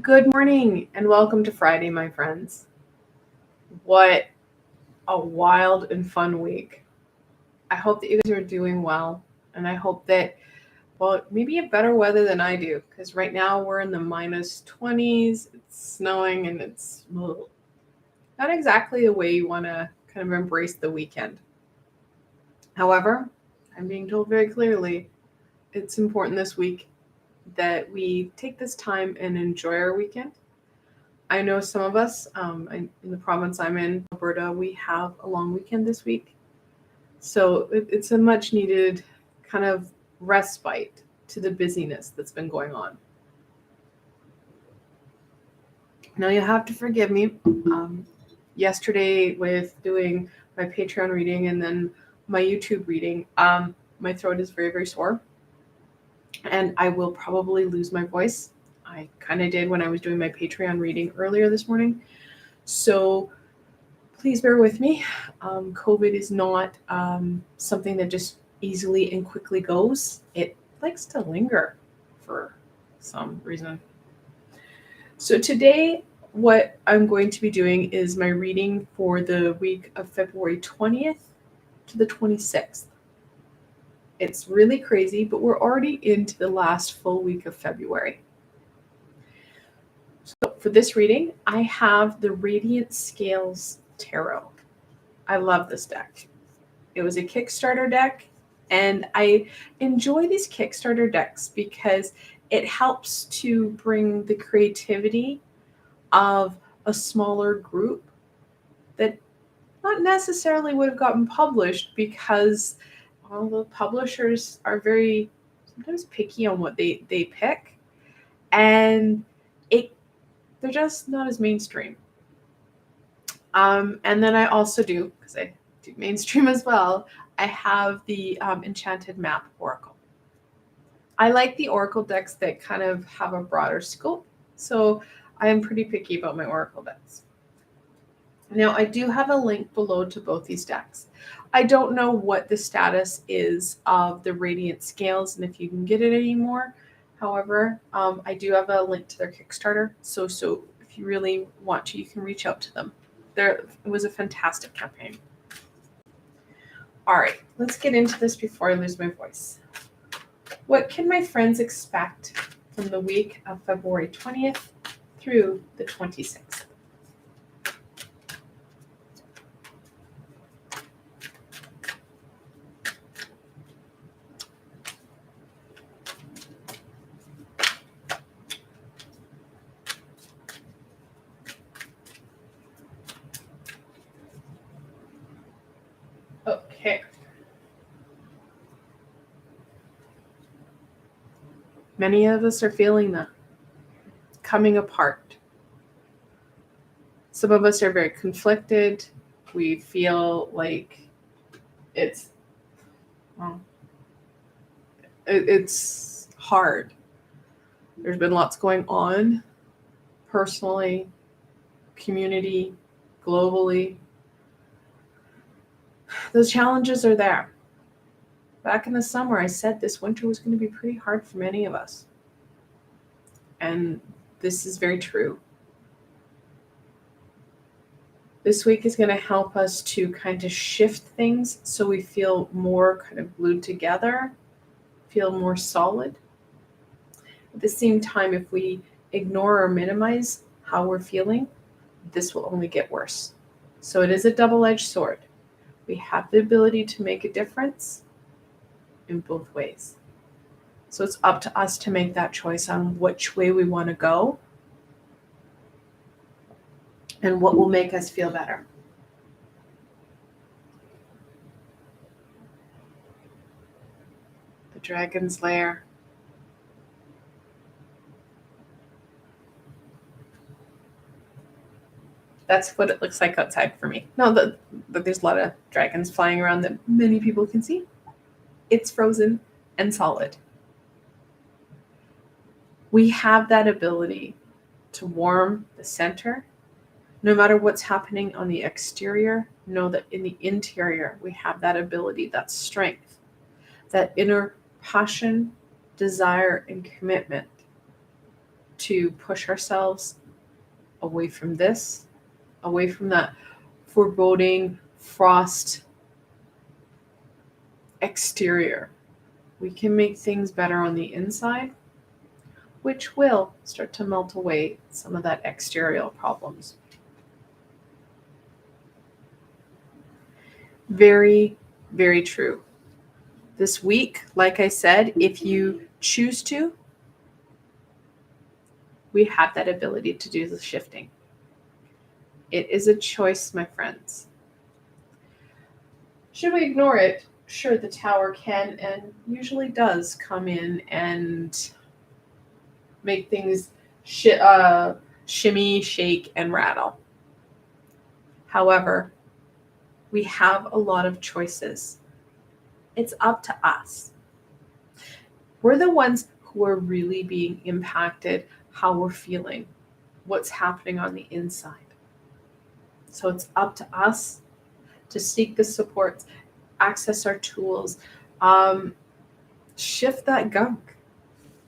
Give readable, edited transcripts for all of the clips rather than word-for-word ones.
Good morning and welcome to Friday, my friends. What a wild and fun week. I hope that you guys are doing well, and I hope that, well, maybe you have better weather than I do, because right now we're in the minus 20s, it's snowing, and it's not exactly the way you want to kind of embrace the weekend. However, I'm being told very clearly it's important this week that we take this time and enjoy our weekend. I know some of us in the province I'm in, Alberta, we have a long weekend this week. So it's a much needed kind of respite to the busyness that's been going on. Now, you have to forgive me. Yesterday, with doing my Patreon reading and then my YouTube reading, my throat is very, very sore. And I will probably lose my voice. I kind of did when I was doing my Patreon reading earlier this morning. So please bear with me. COVID is not something that just easily and quickly goes. It likes to linger for some reason. So today, what I'm going to be doing is my reading for the week of February 20th to the 26th. It's really crazy, but we're already into the last full week of February. So for this reading, I have the Radiant Scales Tarot. I love this deck. It was a Kickstarter deck, and I enjoy these Kickstarter decks because it helps to bring the creativity of a smaller group that not necessarily would have gotten published because the publishers are very sometimes picky on what they pick, and they're just not as mainstream. And then I also do, because I do mainstream as well, I have the Enchanted Map Oracle. I like the Oracle decks that kind of have a broader scope, so I am pretty picky about my Oracle decks. Now, I do have a link below to both these decks. I don't know what the status is of the Radiant Scales and if you can get it anymore. However, I do have a link to their Kickstarter, so if you really want to, you can reach out to them. It was a fantastic campaign. All right, let's get into this before I lose my voice. What can my friends expect from the week of February 20th through the 26th? Okay. Many of us are feeling that coming apart. Some of us are very conflicted. We feel like it's hard. There's been lots going on personally, community, globally. Those challenges are there. Back in the summer, I said this winter was going to be pretty hard for many of us. And this is very true. This week is going to help us to kind of shift things so we feel more kind of glued together, feel more solid. At the same time, if we ignore or minimize how we're feeling, this will only get worse. So it is a double-edged sword. We have the ability to make a difference in both ways. So it's up to us to make that choice on which way we want to go and what will make us feel better. The Dragon's Lair. That's what it looks like outside for me. No, but there's a lot of dragons flying around that many people can see. It's frozen and solid. We have that ability to warm the center. No matter what's happening on the exterior, know that in the interior, we have that ability, that strength, that inner passion, desire, and commitment to push ourselves away from this, away from that foreboding frost exterior. We can make things better on the inside, which will start to melt away some of that exterior problems. Very, very true. This week, like I said, if you choose to, we have that ability to do the shifting. It is a choice, my friends. Should we ignore it? Sure, the tower can and usually does come in and make things shimmy, shake, and rattle. However, we have a lot of choices. It's up to us. We're the ones who are really being impacted, how we're feeling, what's happening on the inside. So it's up to us to seek the support, access our tools, shift that gunk.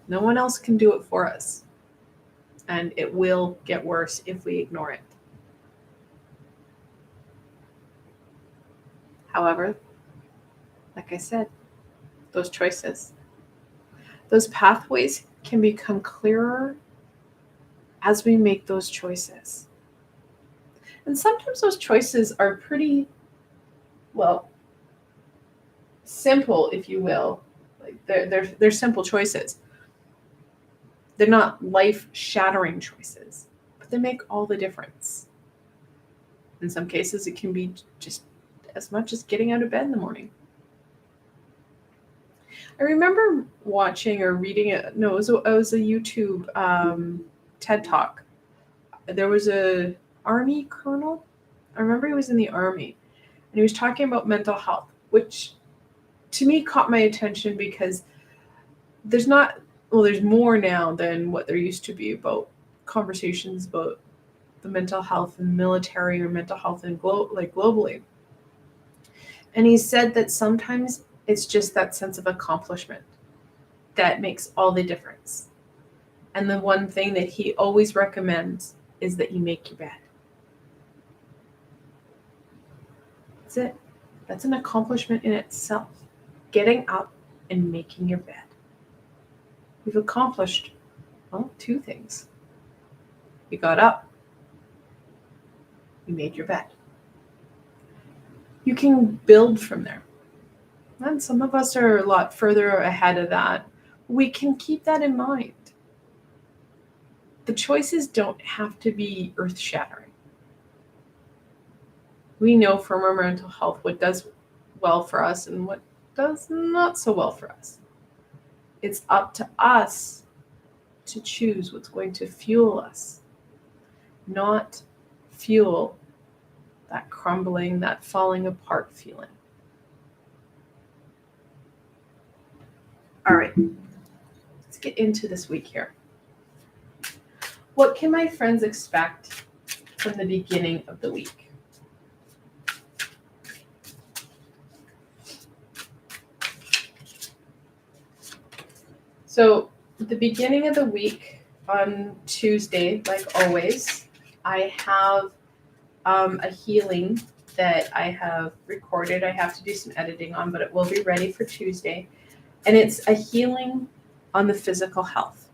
No one else can do it for us. And it will get worse if we ignore it. However, like I said, those choices, those pathways can become clearer as we make those choices. And sometimes those choices are pretty, well, simple, if you will. Like they're simple choices. They're not life-shattering choices, but they make all the difference. In some cases, it can be just as much as getting out of bed in the morning. I remember watching or reading it. No, it was a YouTube TED Talk. There was a army colonel. I remember he was in the army, and he was talking about mental health, which to me caught my attention because there's more now than what there used to be about conversations about the mental health in the military or mental health in globally. And he said that sometimes it's just that sense of accomplishment that makes all the difference. And the one thing that he always recommends is that you make your bed. That's it. That's an accomplishment in itself. Getting up and making your bed. We've accomplished, well, two things. You got up. You made your bed. You can build from there. And some of us are a lot further ahead of that. We can keep that in mind. The choices don't have to be earth-shattering. We know from our mental health what does well for us and what does not so well for us. It's up to us to choose what's going to fuel us, not fuel that crumbling, that falling apart feeling. All right, let's get into this week here. What can my friends expect from the beginning of the week? So at the beginning of the week, on Tuesday, like always, I have a healing that I have recorded. I have to do some editing on, but it will be ready for Tuesday. And it's a healing on the physical health.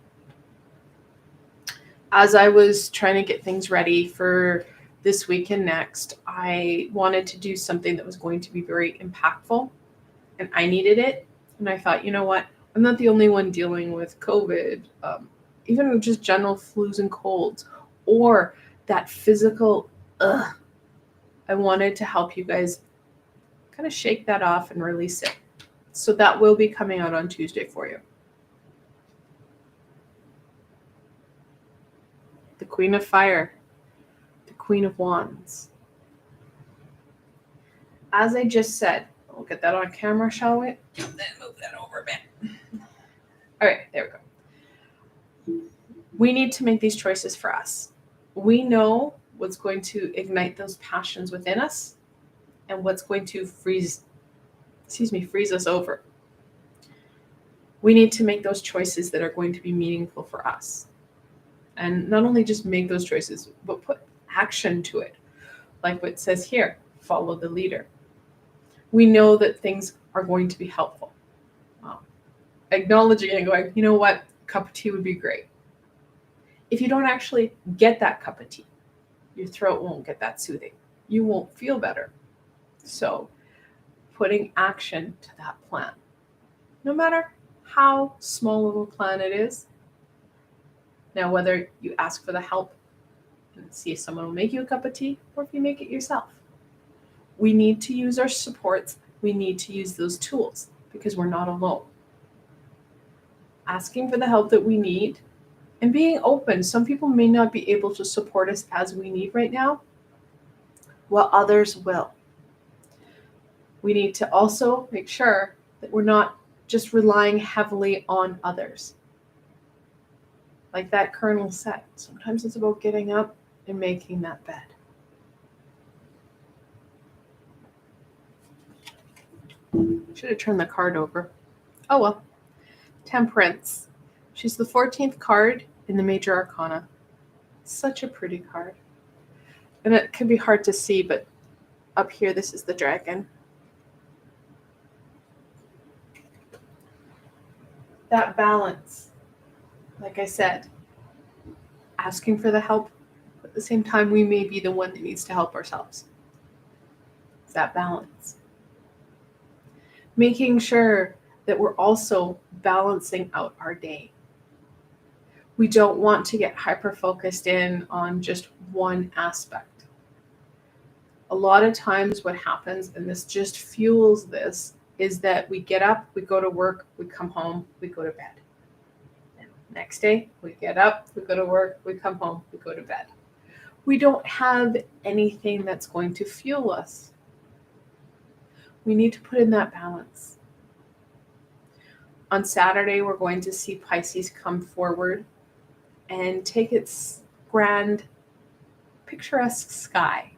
As I was trying to get things ready for this week and next, I wanted to do something that was going to be very impactful, and I needed it. And I thought, you know what? I'm not the only one dealing with COVID, even just general flus and colds, or that physical, I wanted to help you guys kind of shake that off and release it. So that will be coming out on Tuesday for you. The Queen of Fire, the Queen of Wands. As I just said, we'll get that on camera, shall we? Then move that over a bit. All right, there we go. We need to make these choices for us. We know what's going to ignite those passions within us and what's going to freeze us over. We need to make those choices that are going to be meaningful for us. And not only just make those choices, but put action to it. Like what it says here, follow the leader. We know that things are going to be helpful. Acknowledging and going, you know what, cup of tea would be great. If you don't actually get that cup of tea, your throat won't get that soothing. You won't feel better. So putting action to that plan, no matter how small of a plan it is. Now, whether you ask for the help and see if someone will make you a cup of tea, or if you make it yourself. We need to use our supports. We need to use those tools because we're not alone. Asking for the help that we need and being open. Some people may not be able to support us as we need right now, while others will. We need to also make sure that we're not just relying heavily on others. Like that Colonel said, sometimes it's about getting up and making that bed. Should have turned the card over. Oh well. Temperance. She's the 14th card in the Major Arcana. Such a pretty card. And it can be hard to see, but up here, this is the dragon. That balance. Like I said, asking for the help, but at the same time, we may be the one that needs to help ourselves. It's that balance. Making sure that we're also balancing out our day. We don't want to get hyper-focused in on just one aspect. A lot of times what happens, and this just fuels this, is that we get up, we go to work, we come home, we go to bed. And next day, we get up, we go to work, we come home, we go to bed. We don't have anything that's going to fuel us. We need to put in that balance. On Saturday, we're going to see Pisces come forward and take its grand, picturesque sky.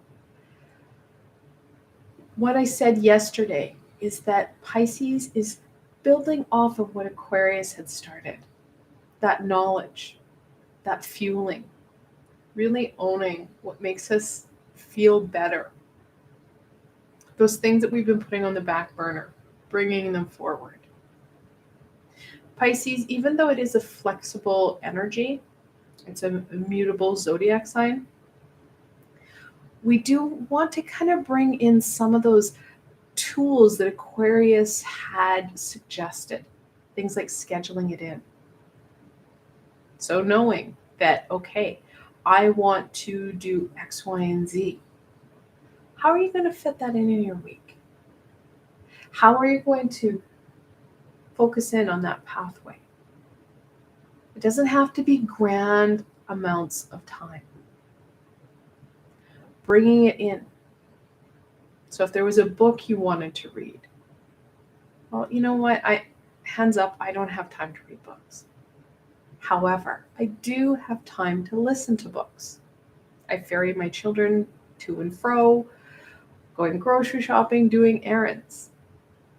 What I said yesterday is that Pisces is building off of what Aquarius had started. That knowledge, that fueling, really owning what makes us feel better. Those things that we've been putting on the back burner, bringing them forward. Pisces, even though it is a flexible energy, it's a mutable zodiac sign, we do want to kind of bring in some of those tools that Aquarius had suggested, things like scheduling it in. So knowing that, okay, I want to do X, Y, and Z. How are you going to fit that in your week? How are you going to focus in on that pathway? It doesn't have to be grand amounts of time. Bringing it in. So if there was a book you wanted to read, well, you know what? Hands up, I don't have time to read books. However, I do have time to listen to books. I ferry my children to and fro, going grocery shopping, doing errands.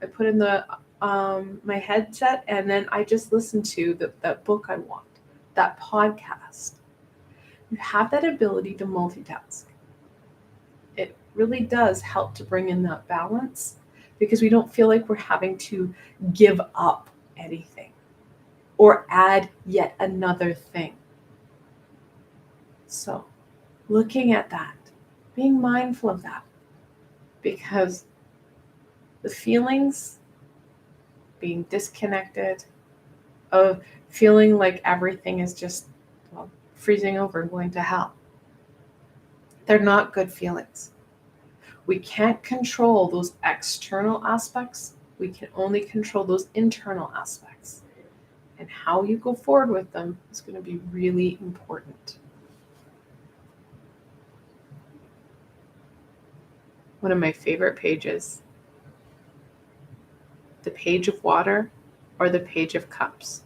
I put in the my headset and then I just listen to that book I want, that podcast. You have that ability to multitask. It really does help to bring in that balance because we don't feel like we're having to give up anything or add yet another thing. So looking at that, being mindful of that, because the feelings, being disconnected, of feeling like everything is just freezing over and going to hell. They're not good feelings. We can't control those external aspects. We can only control those internal aspects. And how you go forward with them is going to be really important. One of my favorite pages, the Page of Water or the Page of Cups.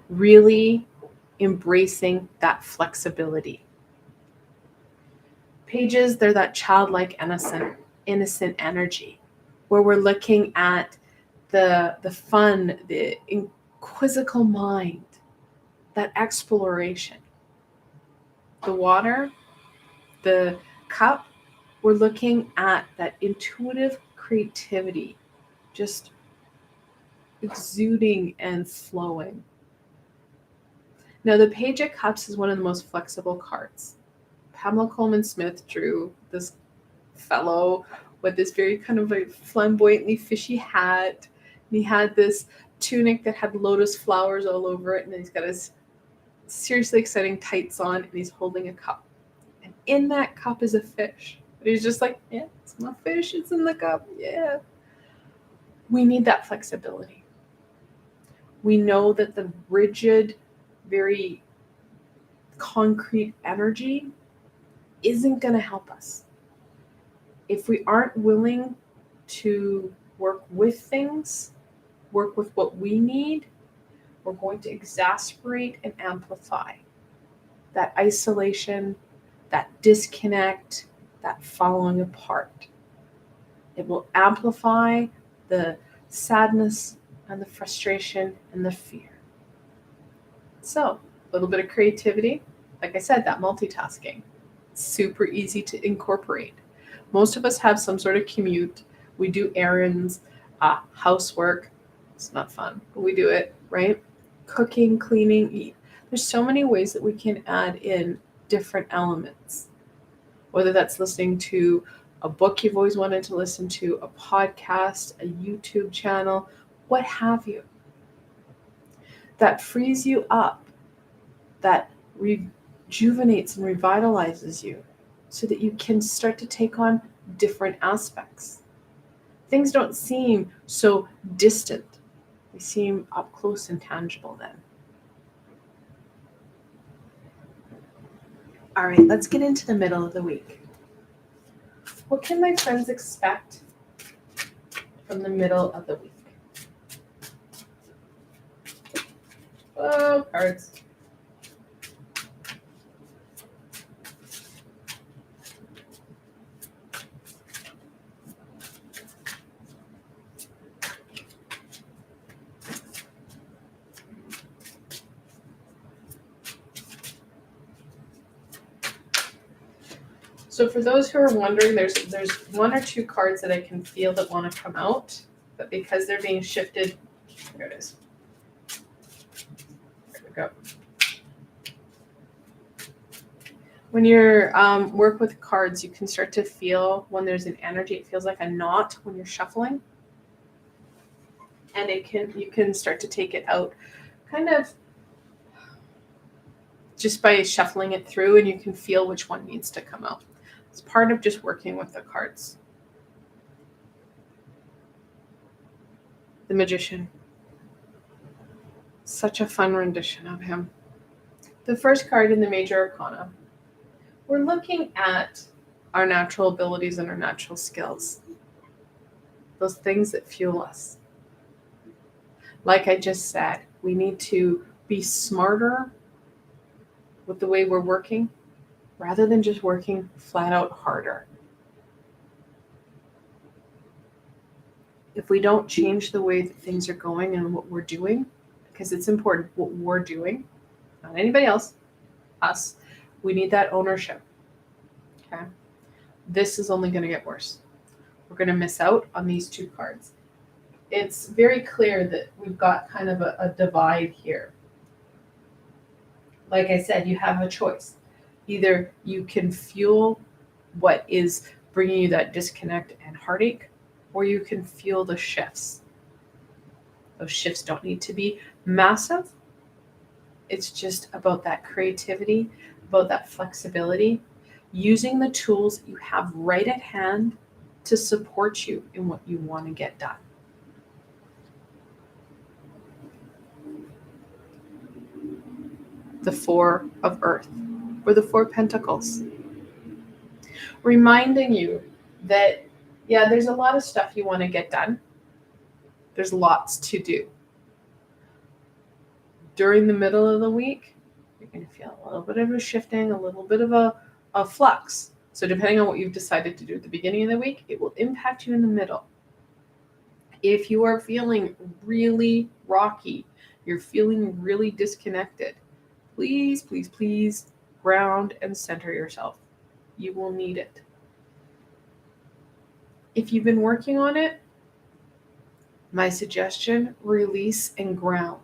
Really embracing that flexibility. Pages, they're that childlike innocent energy where we're looking at the fun, the inquisitive mind. that exploration. The water, the cup, we're looking at that intuitive creativity, just exuding and flowing. Now, the Page of Cups is one of the most flexible cards. Pamela Coleman Smith drew this fellow with this very kind of like flamboyantly fishy hat. And he had this tunic that had lotus flowers all over it. And then he's got his seriously exciting tights on, and he's holding a cup. And in that cup is a fish. And he's just like, yeah, it's my fish. It's in the cup. Yeah. We need that flexibility. We know that the rigid, very concrete energy isn't going to help us. If we aren't willing to work with things, work with what we need, we're going to exacerbate and amplify that isolation, that disconnect, that falling apart. It will amplify the sadness and the frustration and the fear. So, a little bit of creativity. Like I said, that multitasking. Super easy to incorporate. Most of us have some sort of commute. We do errands, housework. It's not fun, but we do it, right? Cooking, cleaning, eat. There's so many ways that we can add in different elements. Whether that's listening to a book you've always wanted to listen to, a podcast, a YouTube channel, what have you. That frees you up, that rejuvenates and revitalizes you so that you can start to take on different aspects. Things don't seem so distant. They seem up close and tangible then. All right, let's get into the middle of the week. What can my friends expect from the middle of the week? Oh, cards. So for those who are wondering, there's one or two cards that I can feel that want to come out, but because they're being shifted, there it is. There we go. When you're work with cards, you can start to feel when there's an energy. It feels like a knot when you're shuffling, and you can start to take it out, kind of just by shuffling it through, and you can feel which one needs to come out. It's part of just working with the cards. The Magician. Such a fun rendition of him. The first card in the Major Arcana. We're looking at our natural abilities and our natural skills. Those things that fuel us. Like I just said, we need to be smarter with the way we're working, rather than just working flat out harder. If we don't change the way that things are going and what we're doing, because it's important what we're doing, not anybody else, us, we need that ownership. Okay? This is only going to get worse. We're going to miss out on these two cards. It's very clear that we've got kind of a divide here. Like I said, you have a choice. Either you can fuel what is bringing you that disconnect and heartache, or you can feel the shifts. Those shifts don't need to be massive. It's just about that creativity, about that flexibility, using the tools that you have right at hand to support you in what you want to get done. The Four of Earth, or the Four Pentacles. Reminding you that, yeah, there's a lot of stuff you want to get done. There's lots to do. During the middle of the week, you're going to feel a little bit of a shifting, a little bit of a flux. So depending on what you've decided to do at the beginning of the week, it will impact you in the middle. If you are feeling really rocky, you're feeling really disconnected, please, please, please ground and center yourself. You will need it. If you've been working on it, my suggestion, release and ground.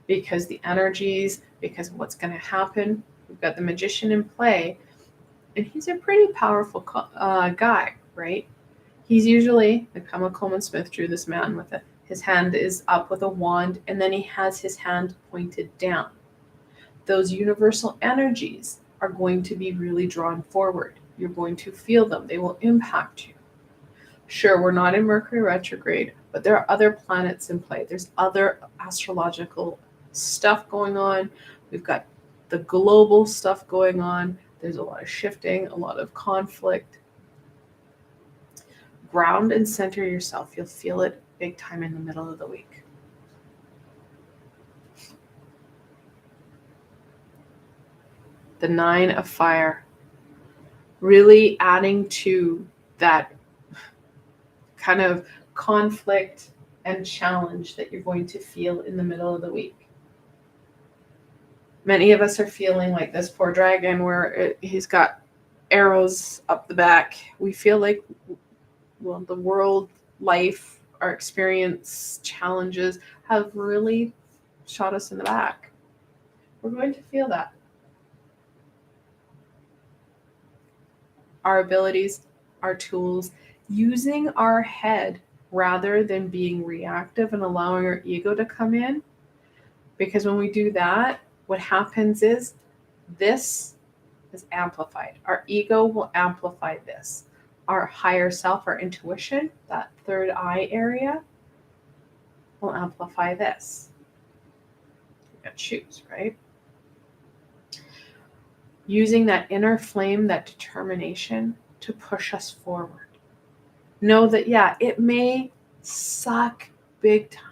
Because the energies, because of what's going to happen, we've got the magician in play, and he's a pretty powerful guy, right? He's usually, like Pamela Coleman Smith drew this man with his hand is up with a wand, and then he has his hand pointed down. Those universal energies are going to be really drawn forward. You're going to feel them. They will impact you. Sure, we're not in Mercury retrograde, but there are other planets in play. There's other astrological stuff going on. We've got the global stuff going on. There's a lot of shifting, a lot of conflict. Ground and center yourself. You'll feel it big time in the middle of the week. The 9 of Fire. Really adding to that kind of conflict and challenge that you're going to feel in the middle of the week. Many of us are feeling like this poor dragon where he's got arrows up the back. We feel like, well, the world, life, our experience, challenges have really shot us in the back. We're going to feel that. Our abilities, our tools, using our head rather than being reactive and allowing our ego to come in. Because when we do that, what happens is this is amplified. Our ego will amplify this. Our higher self, our intuition, that third eye area, will amplify this. You gotta choose, right? Using that inner flame, that determination to push us forward. Know that, yeah, it may suck big time.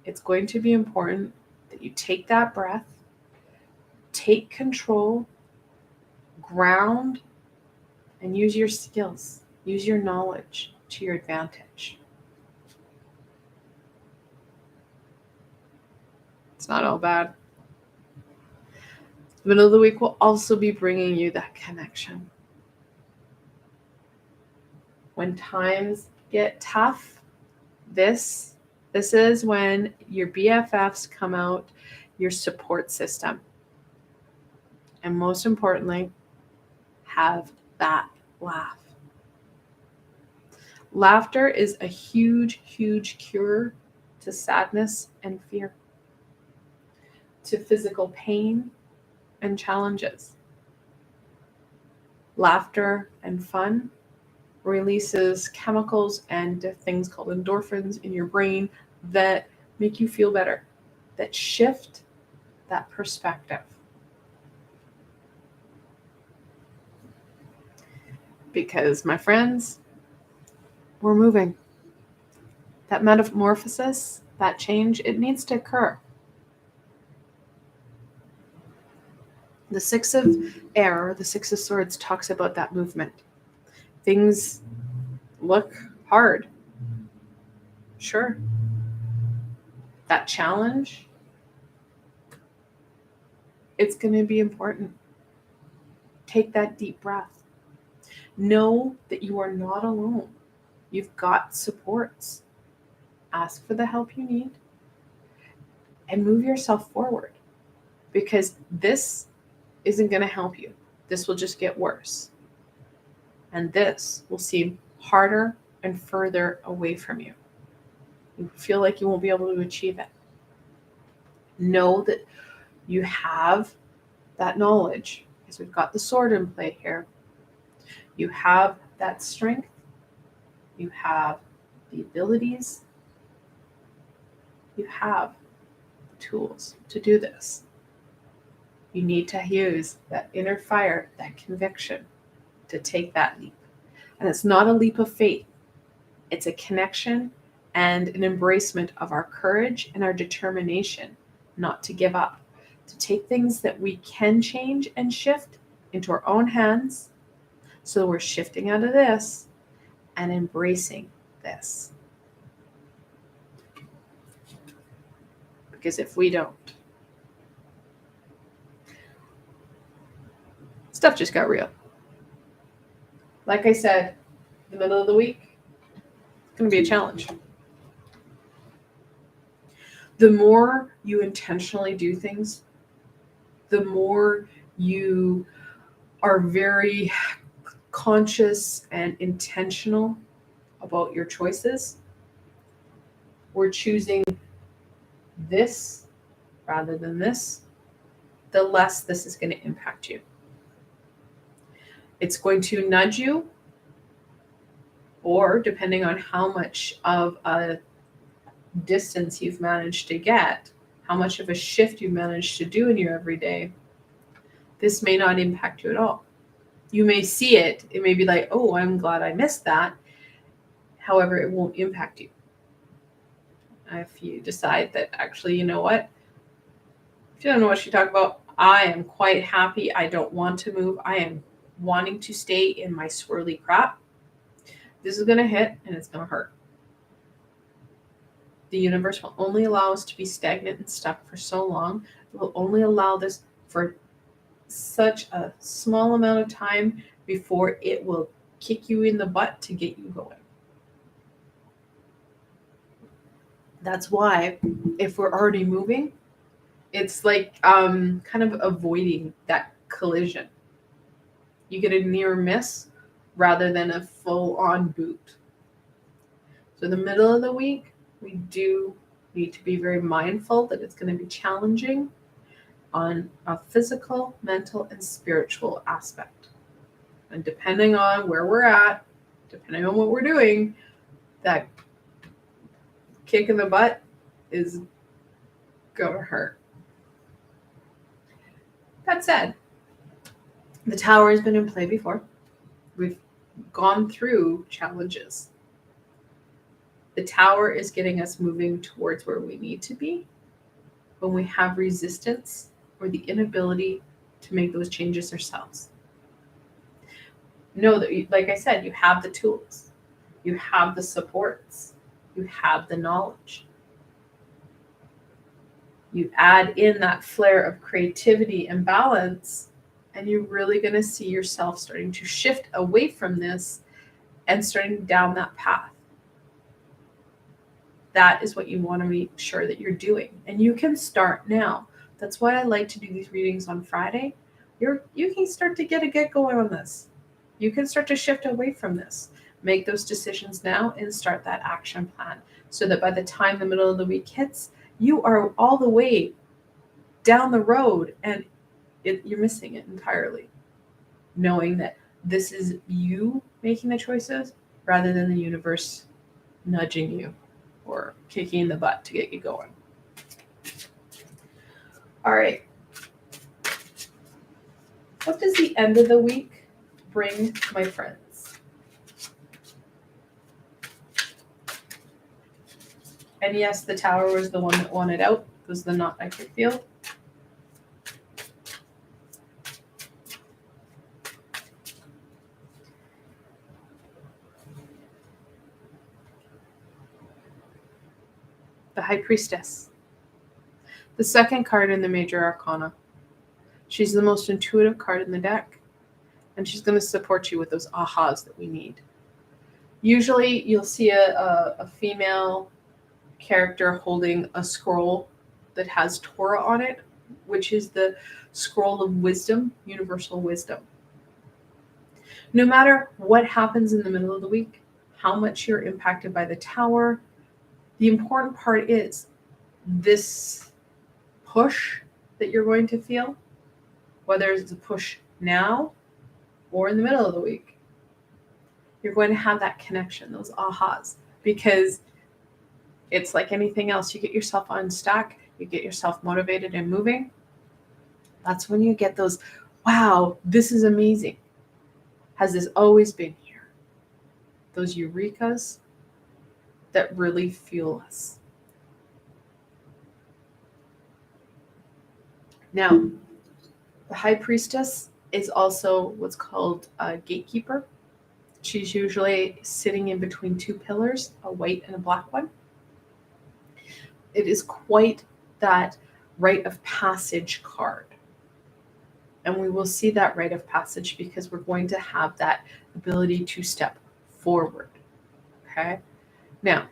It's going to be important that you take that breath, take control, ground, and use your skills, use your knowledge to your advantage. It's not all bad. The middle of the week will also be bringing you that connection. When times get tough, this is when your BFFs come out, your support system. And most importantly, have that laugh. Laughter is a huge, huge cure to sadness and fear, to physical pain and challenges. Laughter and fun releases chemicals and things called endorphins in your brain that make you feel better, that shift that perspective. Because, my friends, we're moving. That metamorphosis, that change, it needs to occur. The 6 of Air, the 6 of Swords, talks about that movement. Things look hard. Sure. That challenge, it's going to be important. Take that deep breath. Know that you are not alone. You've got supports. Ask for the help you need and move yourself forward, because this isn't going to help you. This will just get worse. And this will seem harder and further away from you. You feel like you won't be able to achieve it. Know that you have that knowledge, because we've got the sword in play here. You have that strength. You have the abilities. You have the tools to do this. You need to use that inner fire, that conviction, to take that leap. And it's not a leap of faith. It's a connection and an embracement of our courage and our determination not to give up, to take things that we can change and shift into our own hands. So we're shifting out of this and embracing this. Because if we don't, stuff just got real. Like I said, the middle of the week, it's going to be a challenge. The more you intentionally do things, the more you are very conscious and intentional about your choices. We're choosing this rather than this, the less this is going to impact you. It's going to nudge you, or depending on how much of a distance you've managed to get, how much of a shift you managed to do in your everyday, this may not impact you at all. You may see it. It may be like, oh, I'm glad I missed that. However, it won't impact you. If you decide that actually, you know what? If you don't know what you talk about, I am quite happy. I don't want to move. I am wanting to stay in my swirly crap. This is going to hit and it's going to hurt. The universe will only allow us to be stagnant and stuck for so long. It will only allow this for such a small amount of time before it will kick you in the butt to get you going. That's why if we're already moving, it's like kind of avoiding that collision. You get a near miss rather than a full-on boot. So the middle of the week, we do need to be very mindful that it's going to be challenging on a physical, mental, and spiritual aspect. And depending on where we're at, depending on what we're doing, that kick in the butt is going to hurt. That said, the tower has been in play before. We've gone through challenges. The tower is getting us moving towards where we need to be when we have resistance or the inability to make those changes ourselves. Know that, like I said, you have the tools, you have the supports, you have the knowledge. You add in that flare of creativity and balance, and you're really going to see yourself starting to shift away from this and starting down that path. That is what you want to make sure that you're doing. And you can start now. That's why I like to do these readings on Friday. You can start to get going on this. You can start to shift away from this. Make those decisions now and start that action plan so that by the time the middle of the week hits, you are all the way down the road and you're missing it entirely. Knowing that this is you making the choices rather than the universe nudging you or kicking in the butt to get you going. All right. What does the end of the week bring, my friends? And yes, the tower was the one that wanted out. It was the not I could feel. The High Priestess. The second card in the Major Arcana. She's the most intuitive card in the deck. And she's going to support you with those ahas that we need. Usually you'll see a female character holding a scroll that has Torah on it, which is the scroll of wisdom, universal wisdom. No matter what happens in the middle of the week, how much you're impacted by the tower, the important part is this push that you're going to feel, whether it's a push now or in the middle of the week, you're going to have that connection, those ahas, because it's like anything else. You get yourself unstuck, you get yourself motivated and moving. That's when you get those, wow, this is amazing. Has this always been here? Those eurekas that really fuel us. Now, the High Priestess is also what's called a gatekeeper. She's usually sitting in between two pillars, a white and a black one. It is quite that rite of passage card. And we will see that rite of passage because we're going to have that ability to step forward. Okay? Now,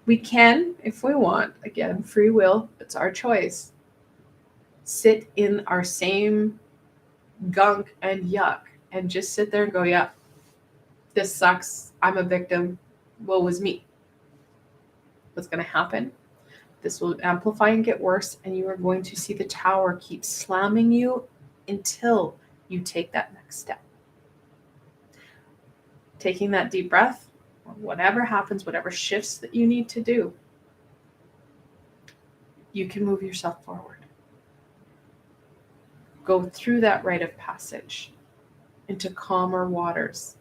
we can, if we want, again, free will, it's our choice, sit in our same gunk and yuck and just sit there and go, yeah, this sucks. I'm a victim. Woe was me. What's going to happen? This will amplify and get worse, and you are going to see the tower keep slamming you until you take that next step. Taking that deep breath, or whatever happens, whatever shifts that you need to do, you can move yourself forward. Go through that rite of passage into calmer waters,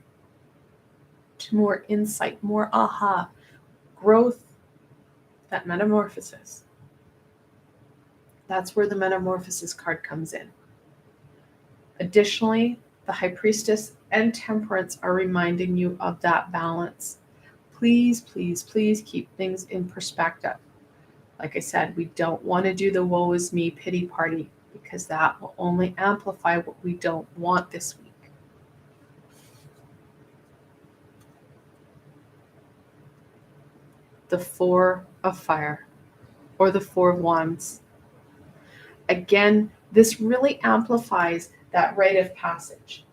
to more insight, more aha, growth, that metamorphosis. That's where the metamorphosis card comes in. Additionally, the High Priestess and Temperance are reminding you of that balance. Please, please, please keep things in perspective. Like I said, we don't want to do the woe is me pity party because that will only amplify what we don't want this week. The Four of Fire, or the Four of Wands. Again, this really amplifies that rite of passage,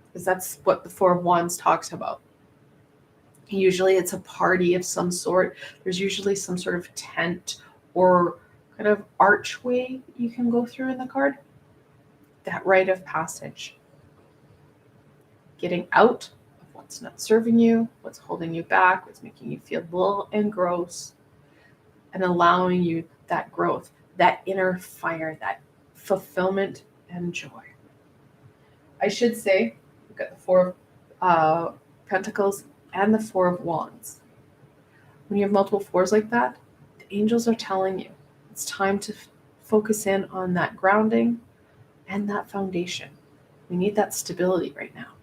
because that's what the Four of Wands talks about. Usually it's a party of some sort. There's usually some sort of tent or kind of archway you can go through in the card. That rite of passage. Getting out of what's not serving you, what's holding you back, what's making you feel dull and gross, and allowing you that growth, that inner fire, that fulfillment and joy. I should say, we've got the Four of Pentacles and the Four of Wands. When you have multiple fours like that, the angels are telling you it's time to focus in on that grounding and that foundation. We need that stability right now,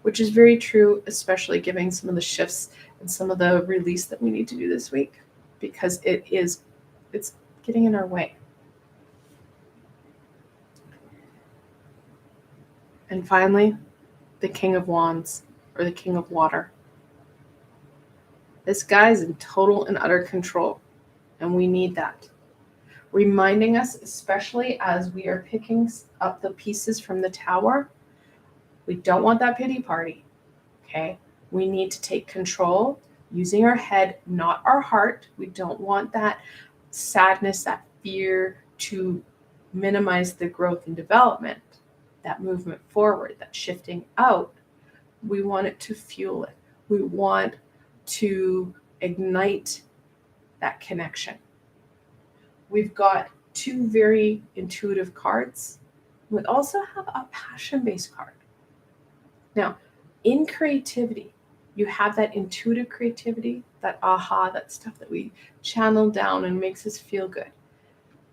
which is very true, especially given some of the shifts and some of the release that we need to do this week, because it's getting in our way. And finally, the King of Wands, or the King of Water. This guy's in total and utter control, and we need that. Reminding us, especially as we are picking up the pieces from the tower, we don't want that pity party, okay? We need to take control using our head, not our heart. We don't want that sadness, that fear to minimize the growth and development, that movement forward, that shifting out. We want it to fuel it. We want to ignite that connection. We've got two very intuitive cards. We also have a passion-based card. Now, in creativity, you have that intuitive creativity, that aha, that stuff that we channel down and makes us feel good.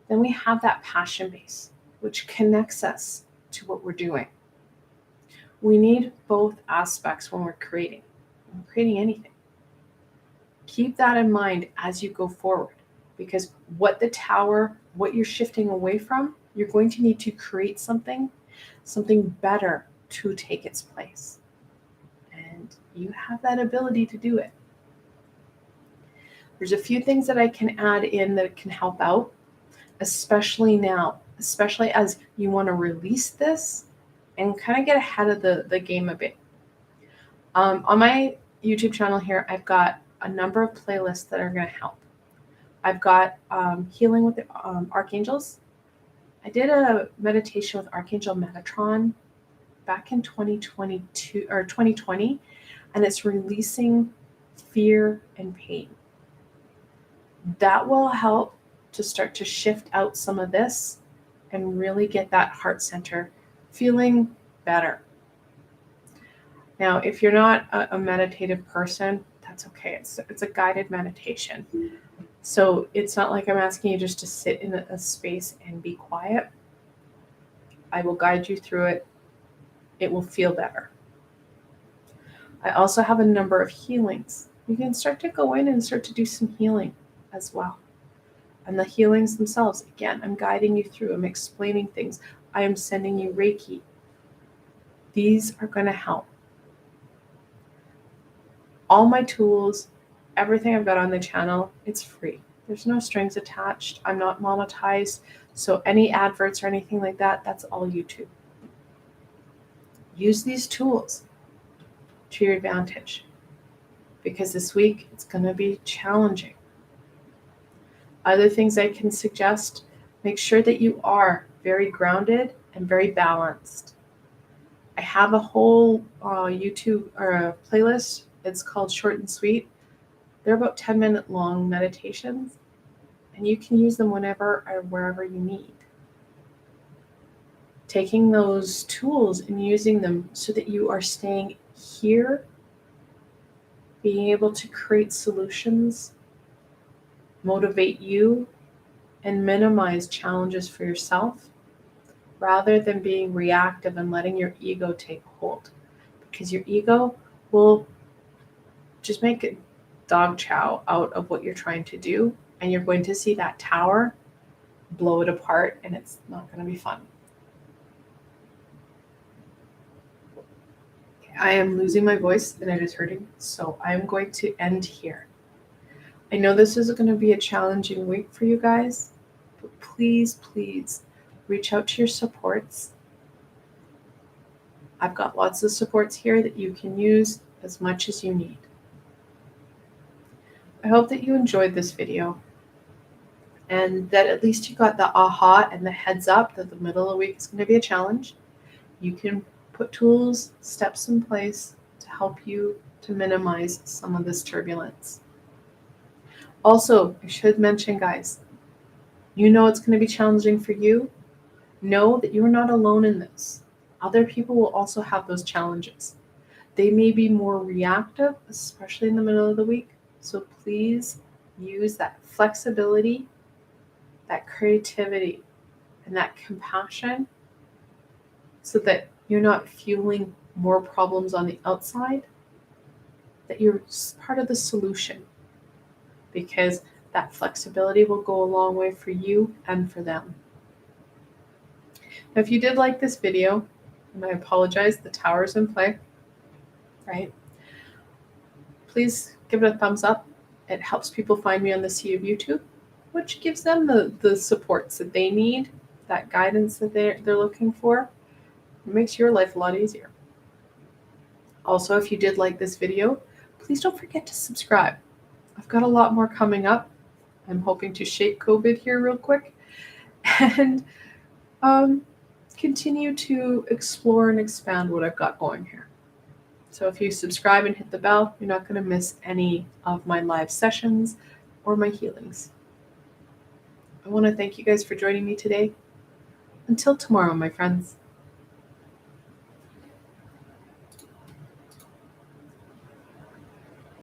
Then we have that passion base, which connects us to what we're doing. We need both aspects when we're creating anything. Keep that in mind as you go forward, because what you're shifting away from, you're going to need to create something better to take its place. And you have that ability to do it. There's a few things that I can add in that can help out, especially now, especially as you want to release this and kind of get ahead of the game a bit. On my YouTube channel here, I've got a number of playlists that are going to help. I've got Healing with the Archangels. I did a meditation with Archangel Metatron back in 2022 or 2020, and it's releasing fear and pain. That will help to start to shift out some of this and really get that heart center feeling better. Now, if you're not a meditative person, that's okay. It's a guided meditation. So it's not like I'm asking you just to sit in a space and be quiet. I will guide you through it. It will feel better. I also have a number of healings. You can start to go in and start to do some healing as well. And the healings themselves, again, I'm guiding you through. I'm explaining things. I am sending you Reiki. These are going to help. All my tools, everything I've got on the channel, it's free. There's no strings attached. I'm not monetized. So any adverts or anything like that, that's all YouTube. Use these tools to your advantage, because this week it's going to be challenging. Other things I can suggest, make sure that you are very grounded and very balanced. I have a whole YouTube or a playlist. It's called Short and Sweet. They're about 10-minute long meditations, and you can use them whenever or wherever you need. Taking those tools and using them so that you are staying here, being able to create solutions, motivate you, and minimize challenges for yourself, rather than being reactive and letting your ego take hold. Because your ego will just make a dog chow out of what you're trying to do, and you're going to see that tower blow it apart, and it's not going to be fun. I am losing my voice and it is hurting, so I'm going to end here. I know this is going to be a challenging week for you guys, but please reach out to your supports. I've got lots of supports here that you can use as much as you need. I hope that you enjoyed this video and that at least you got the aha and the heads up that the middle of the week is going to be a challenge. You can put tools, steps in place to help you to minimize some of this turbulence. Also, I should mention, guys, you know it's going to be challenging for you. Know that you're not alone in this. Other people will also have those challenges. They may be more reactive, especially in the middle of the week. So please use that flexibility, that creativity, and that compassion so that you're not fueling more problems on the outside, that you're part of the solution, because that flexibility will go a long way for you and for them. Now, if you did like this video, and I apologize, the tower's in play, right? Please give it a thumbs up. It helps people find me on the sea of YouTube, which gives them the supports that they need, that guidance that they're looking for. It makes your life a lot easier. Also, if you did like this video, please don't forget to subscribe. I've got a lot more coming up. I'm hoping to shake COVID here real quick and continue to explore and expand what I've got going here. So if you subscribe and hit the bell, you're not going to miss any of my live sessions or my healings. I want to thank you guys for joining me today. Until tomorrow, my friends.